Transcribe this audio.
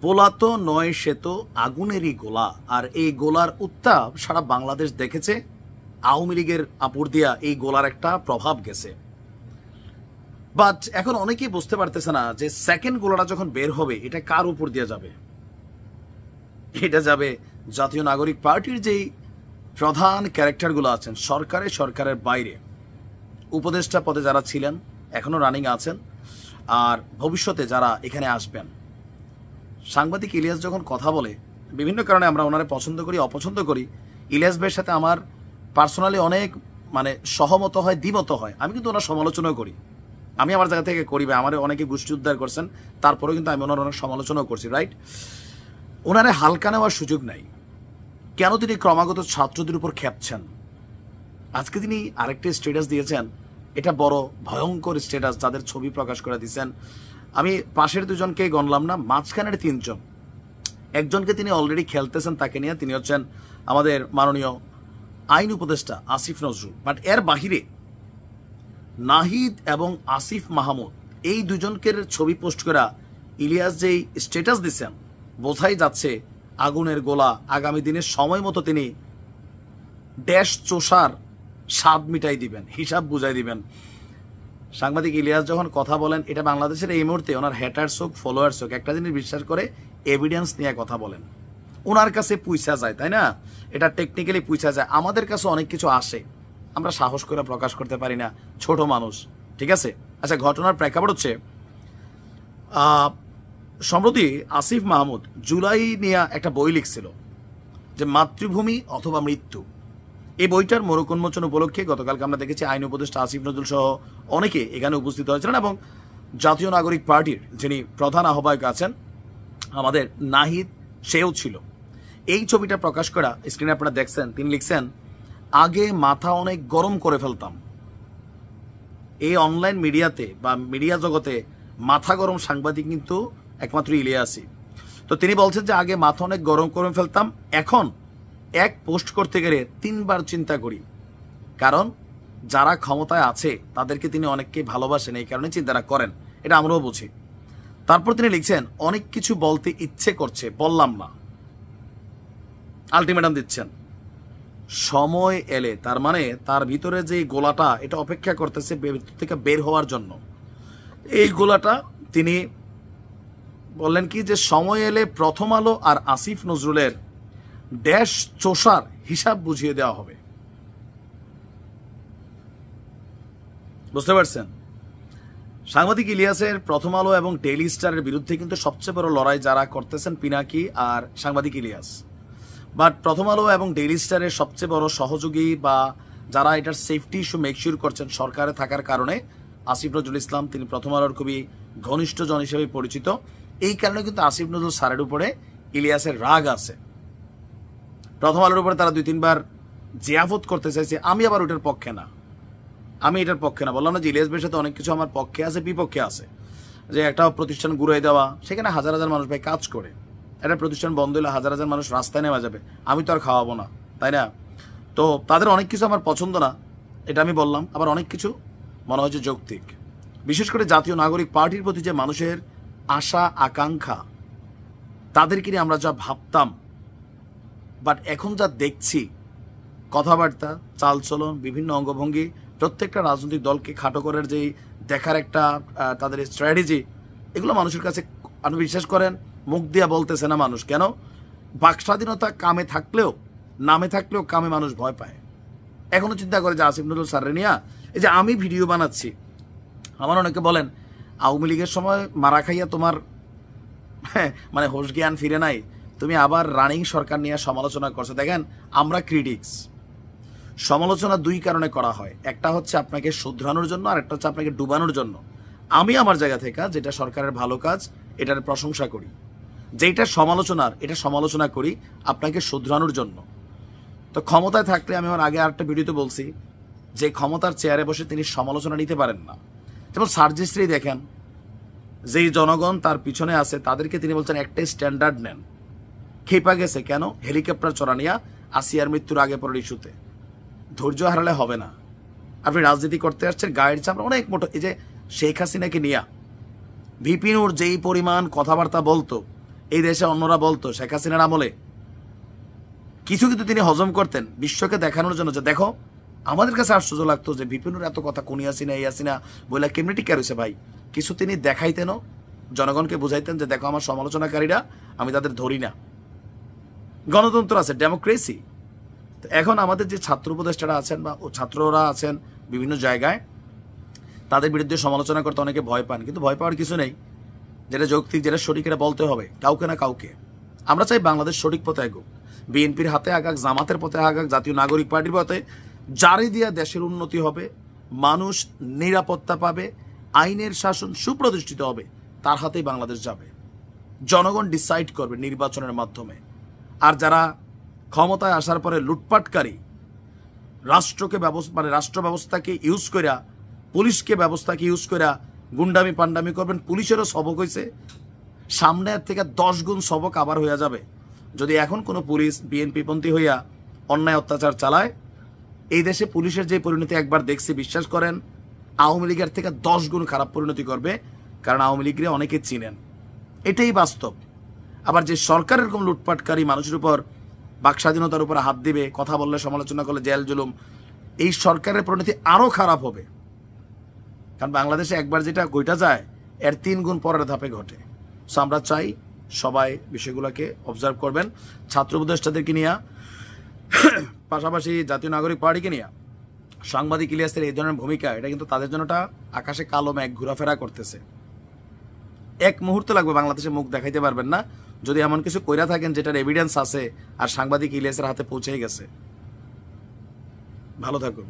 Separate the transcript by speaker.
Speaker 1: গোলা তো নয়, সে তো আগুনেরই গোলা। আর এই গোলার উত্তাপ সারা বাংলাদেশ দেখেছে। আওয়ামী লীগের আপুর দিয়া এই গোলার একটা প্রভাব গেছে। বাট এখন অনেকেই বুঝতে পারতেছে না যে সেকেন্ড গোলাটা যখন বের হবে এটা কার উপর দিয়ে যাবে। এটা যাবে জাতীয় নাগরিক পার্টির যেই প্রধান ক্যারেক্টারগুলো আছেন সরকারের বাইরে, উপদেষ্টা পদে যারা ছিলেন এখনো রানিং আছেন, আর ভবিষ্যতে যারা এখানে আসবেন। সাংবাদিক ইলিয়াস যখন কথা বলে, বিভিন্ন কারণে আমরা ওনারে পছন্দ করি অপছন্দ করি, ইলিয়াস ভাইয়ের সাথে আমার পার্সোনালি অনেক সহমত হয়, দ্বিমত হয়। আমি কিন্তু ওনার সমালোচনাও করি, আমি আমার জায়গা থেকে করি। ভাই আমার অনেকে গোষ্ঠী উদ্ধার করছেন, তারপরেও কিন্তু আমি ওনার অনেক সমালোচনাও করছি, রাইট। ওনারে হালকা নেওয়ার সুযোগ নাই। কেন তিনি ক্রমাগত ছাত্রদের উপর খেপছেন? আজকে তিনি আরেকটি স্ট্যাটাস দিয়েছেন, এটা বড় ভয়ঙ্কর স্ট্যাটাস, যাদের ছবি প্রকাশ করে দিয়েছেন। আমি পাশের দুজনকে গণলাম না, মাঝখানের তিনজন, একজনকে তিনি অলরেডি খেলতেছেন তাকে নিয়ে, তিনি হচ্ছেন আমাদের মাননীয় আইন উপদেষ্টা আসিফ নজরুল। বাট এর বাহিরে নাহিদ এবং আসিফ মাহমুদ, এই দুজনকে ছবি পোস্ট করা ইলিয়াস যেই স্ট্যাটাস দিচ্ছেন, বোঝাই যাচ্ছে আগুনের গোলা আগামী দিনের সময় মতো তিনি ড্যাশ চোষার স্বাদ মিটাই দিবেন, হিসাব বুঝাই দিবেন। সাংবাদিক ইলিয়াস যখন কথা বলেন, এটা বাংলাদেশের এই মুহূর্তে ওনার হ্যাটার্স হোক ফলোয়ার্স হোক, একটা জিনিস বিশ্বাস করে এভিডেন্স নিয়ে কথা বলেন। ওনার কাছে পুইসা যায়, তাই না? এটা টেকনিক্যালি পুইসা যায়। আমাদের কাছে অনেক কিছু আসে, আমরা সাহস করে প্রকাশ করতে পারি না, ছোট মানুষ, ঠিক আছে। আচ্ছা, ঘটনার প্রেক্ষাপট হচ্ছে সম্প্রতি আসিফ মাহমুদ জুলাই নিয়ে একটা বই লিখছিল, যে মাতৃভূমি অথবা মৃত্যু। এই বইটার মোড়ক উন্মোচন উপলক্ষে গতকালকে আমরা দেখেছি আইন উপদেষ্টা আসিফ নজরুল সহ অনেকে এখানে উপস্থিত হয়েছিলেন, এবং জাতীয় নাগরিক পার্টির যিনি প্রধান আহ্বায়ক আছেন আমাদের নাহিদ, সেও ছিল। এই ছবিটা প্রকাশ করা স্ক্রিনে আপনারা দেখছেন, তিনি লিখছেন, আগে মাথা অনেক গরম করে ফেলতাম। এই অনলাইন মিডিয়াতে বা মিডিয়া জগতে মাথা গরম সাংবাদিক কিন্তু একমাত্র ইলিয়াসই। তো তিনি বলছেন যে আগে মাথা অনেক গরম করে ফেলতাম, এখন এক পোস্ট করতে গেলে 3 বার চিন্তা করি, কারণ যারা ক্ষমতায় আছে তাদেরকে তিনি অনেককেই ভালোবাসেন, এই কারণে চিন্তাটা করেন, এটা আমরাও বুঝি। তারপর তিনি লিখছেন, অনেক কিছু বলতে ইচ্ছে করছে, বললাম না, আলটিমেটাম দিচ্ছেন। সময় এলে, তার মানে তার ভিতরে যে গোলাটা, এটা অপেক্ষা করতেছে ভিতর থেকে বের হওয়ার জন্য। এই গোলাটা তিনি বললেন কি, যে সময় এলে প্রথম আলো আর আসিফ নজরুলের ড্যাশ চোষার হিসাব বুঝিয়ে দেওয়া হবে। বুঝতে পারছেন? সাংবাদিক ইলিয়াসের প্রথম আলো এবং ডেইলি স্টারের বিরুদ্ধে কিন্তু সবচেয়ে বড় লড়াই যারা করতেছেন পিনাকি আর সাংবাদিক ইলিয়াস। বাট প্রথম আলো এবং ডেইলি স্টারের সবচেয়ে বড় সহযোগী বা যারা এটার সেফটি ইস্যু মেকশিওর করছেন সরকারে থাকার কারণে আসিফ নজরুল ইসলাম, তিনি প্রথম আলোর খুবই ঘনিষ্ঠ জন হিসেবে পরিচিত। এই কারণে কিন্তু আসিফ নজরুল স্যারের উপরে ইলিয়াসের রাগ আছে। প্রথম আলোর উপরে তারা 2-3 বার জিয়াফত করতে চাইছে, আমি আবার ওটার পক্ষে না, আমি এটার পক্ষে না। বললাম না যে ইলিয়াস ভাইয়ের সাথে অনেক কিছু আমার পক্ষে আছে, বিপক্ষে আছে। যে একটা প্রতিষ্ঠান ঘুরাই দেওয়া, সেখানে হাজার হাজার মানুষ ভাই কাজ করে, একটা প্রতিষ্ঠান বন্ধ হলে হাজার হাজার মানুষ রাস্তায় নেওয়া যাবে, আমি তো আর খাওয়াবো না, তাই না? তো তাদের অনেক কিছু আমার পছন্দ না, এটা আমি বললাম। আবার অনেক কিছু মনে হচ্ছে যৌক্তিক, বিশেষ করে জাতীয় নাগরিক পার্টির প্রতি যে মানুষের আশা আকাঙ্ক্ষা, তাদেরকে নিয়ে আমরা যা ভাবতাম, বাট এখন যা দেখছি, কথাবার্তা, চালচলন, বিভিন্ন অঙ্গভঙ্গি, প্রত্যেকটা রাজনৈতিক দলকে খাটো করার যে দেখার একটা তাদের স্ট্র্যাটেজি, এগুলো মানুষের কাছে, আপনি বিশ্বাস করেন, মুখ দিয়া বলতেছে না মানুষ। কেন? বাক স্বাধীনতা কামে থাকলেও নামে থাকলেও কামে মানুষ ভয় পায়। এখনো চিন্তা করে যে আসিফ নজরুল স্যারের নিয়ে, এই যে আমি ভিডিও বানাচ্ছি, আমার অনেকে বলেন আওয়ামী লীগের সময় মারা খাইয়া তোমার মানে হোশ জ্ঞান ফিরে নাই, তুমি আবার রানিং সরকার নিয়ে সমালোচনা করছো। দেখেন, আমরা ক্রিটিক্স, সমালোচনা 2 কারণে করা হয়, একটা হচ্ছে আপনাকে শুধরানোর জন্য, আর একটা হচ্ছে আপনাকে ডুবানোর জন্য। আমি আমার জায়গা থেকে যেটা সরকারের ভালো কাজ, এটার প্রশংসা করি। যেটা সমালোচনার, এটা সমালোচনা করি আপনাকে শুধরানোর জন্য। তো ক্ষমতায় থাকলে, আমি আমার আগে আরেকটা ভিডিওতে বলছি, যে ক্ষমতার চেয়ারে বসে তিনি সমালোচনা নিতে পারেন না। যেমন সার্জিস্ট্রি দেখেন, যেই জনগণ তার পিছনে আছে তাদেরকে তিনি বলছেন একটাই স্ট্যান্ডার্ড নেন। খেপা গেছে কেন? হেলিকপ্টার চড়া নিয়া আসিয়ার মৃত্যুর আগে পরের ইস্যুতে। ধৈর্য হারালে হবে না। আপনি রাজনীতি করতে আসছেন, গায়ের চামড়া অনেক মোটো। এই যে শেখ হাসিনাকে নিয়া ভিপি নূর যেই পরিমাণ কথাবার্তা বলতো, এই দেশে অন্যরা বলতো শেখ হাসিনার আমলে কিছু কিন্তু তিনি হজম করতেন বিশ্বকে দেখানোর জন্য, যে দেখো আমাদের কাছে আশ্চর্য লাগতো যে বিপিনুর এত কথা কোনি আসিনা এই আসিনা বলে কেমনি টিকা রয়েছে ভাই, কিছু তিনি দেখাইতেনও, জনগণকে বুঝাইতেন যে দেখো আমার সমালোচনাকারীরা আমি তাদের ধরি না, গণতন্ত্র আছে, ডেমোক্রেসি। তো এখন আমাদের যে ছাত্র উপদেষ্টারা আছেন বা ছাত্ররা আছেন বিভিন্ন জায়গায়, তাদের বিরুদ্ধে সমালোচনা করতে অনেকে ভয় পান, কিন্তু ভয় পাওয়ার কিছু নেই। যেটা যৌক্তিক, যেটা সঠিক, এটা বলতে হবে কাউকে না কাউকে। আমরা চাই বাংলাদেশ সঠিক পথে আগুক, বিএনপির হাতে আগাক, জামাতের পথে আগাক, জাতীয় নাগরিক পার্টির পথে, জারি দিয়া দেশের উন্নতি হবে, মানুষ নিরাপত্তা পাবে, আইনের শাসন সুপ্রতিষ্ঠিত হবে, তার হাতেই বাংলাদেশ যাবে। জনগণ ডিসাইড করবে নির্বাচনের মাধ্যমে। আর যারা ক্ষমতায় আসার পরে লুটপাটকারী, রাষ্ট্রকে রাষ্ট্র ব্যবস্থাকে ইউজ কইরা, পুলিশকে ব্যবস্থাকে ইউজ কইরা গুন্ডামি পান্ডামি করবেন, পুলিশেরও সবক হয়েছে, সামনের থেকে 10 গুণ সবক আবার হইয়া যাবে যদি এখন কোনো পুলিশ বিএনপিপন্থী হইয়া অন্যায় অত্যাচার চালায়। এই দেশে পুলিশের যে পরিণতি একবার দেখছি, বিশ্বাস করেন আওয়ামী লীগের থেকে 10 গুণ খারাপ পরিণতি করবে, কারণ আওয়ামী লীগরে অনেকে চিনেন, এটাই বাস্তব। আবার যে সরকার এরকম লুটপাটকারী, মানুষের উপর বাক স্বাধীনতার উপর হাত দিবে, কথা বললে সমালোচনা করলে জেল জুলুম, এই সরকারের পরিণতি আরও খারাপ হবে। কারণ বাংলাদেশে একবার যেটা ঘটা যায় এর 3 গুণ পরের ধাপে ঘটে। সো আমরা চাই সবাই বিষয়গুলোকে অবজার্ভ করবেন, ছাত্র উপদেষ্টাদেরকে নিয়ে, পাশাপাশি জাতীয় নাগরিক পার্টিকে নিয়ে সাংবাদিক ইলিয়াসের এই ধরনের ভূমিকা, এটা কিন্তু তাদের জন্য আকাশে কালো মেঘ ঘোরাফেরা করতেছে। এক মুহূর্ত লাগবে, বাংলাদেশে মুখ দেখাইতে পারবেন না যদি এমন কিছু কইরা থাকেন যেটার এভিডেন্স আছে আর সাংবাদিক ইলিয়াসের হাতে পৌঁছে গেছে। ভালো থাকুন।